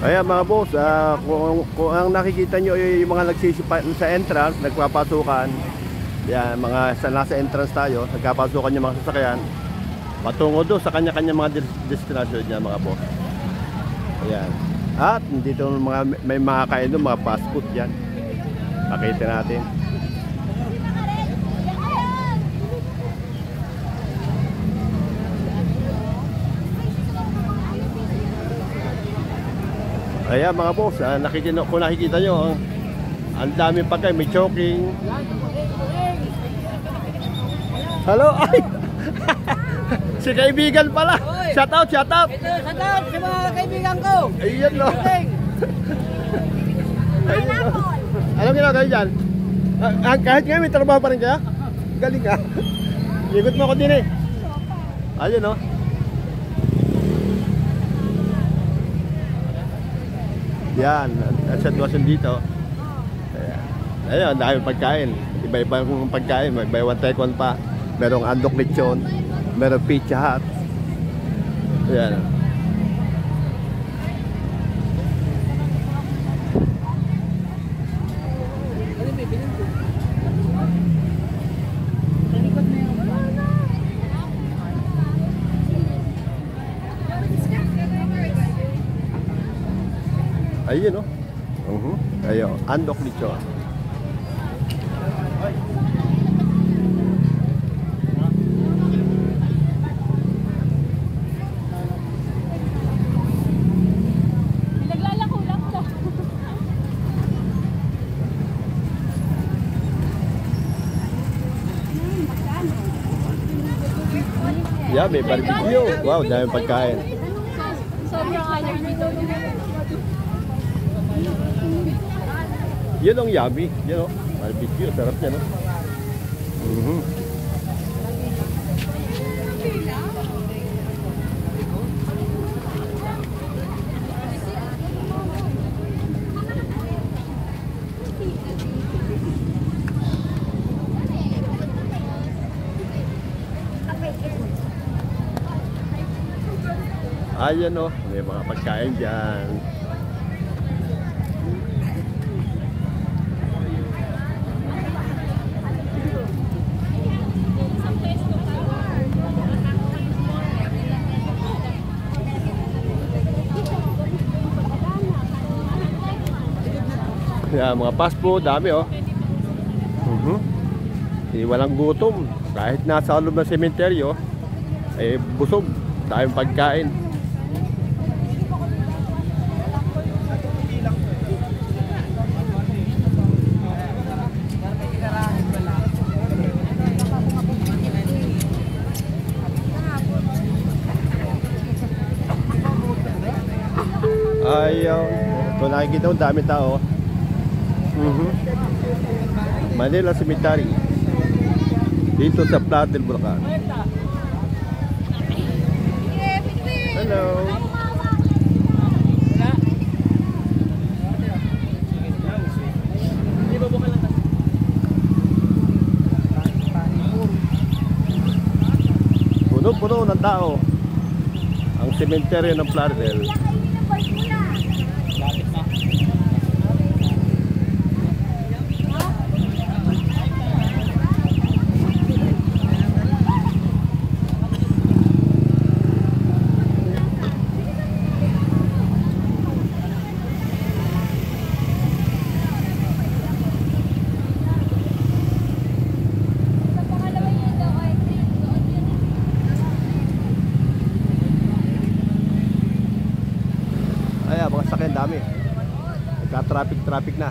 Ayan mga boss, kung ang nakikita nyo yung mga nagsisipa sa entrance, nagpapasukan. Yan, mga nasa entrance tayo, nagpapasukan yung mga sasakyan patungo doon sa kanya-kanya mga destination niya mga boss. Ayan. At dito may mga kain doon, mga fast food yan. Pakita natin. Ayan mga boss, kung nakikita nyo, ang daming pagkain, may choking. Hello, ay! Si kaibigan pala. Shout out, shout out. Ito, shout out sa mga kaibigan ko. Ayun no. Anong ginagawa dyan? Kahit ngayon may trabaho pa rin kaya? Galing ka. Ikot mo ako din eh. Ayun no. Yan, ang sitwasyon dito. Ayun, dahil pagkain. Iba-iba yung pagkain. May buy one take one pa. Merong andok lechon. Merong pizza hut. Ayan. Ayun no. Ayun, andok lechon. Yeah, may barbecue. Wow, dami pagkain. Sobrang allergy daw niya. Yun ang yummy. Yun o. Barbecue. Sarap yan o. Ayan o, may mga pagkain dyan. Ayan, mga fast food, dami o. Walang gutom. Kahit nasa loob ng sementeryo, eh busog. Daming pagkain. Ayaw. Kung nakikita mo, dami tao. Manila Cemetery. Dito sa Platel, Bulacan. Hello. Puno-puno ng tao. Ang cemetery ng Platel. Ayan, mga sakyan dami. Nagka-traffic na.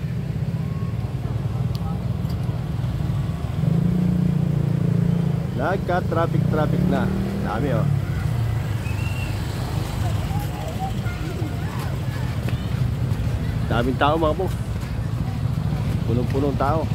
Nagka-traffic na. Dami oh. Daming tao mga boss. Punong-punong tao.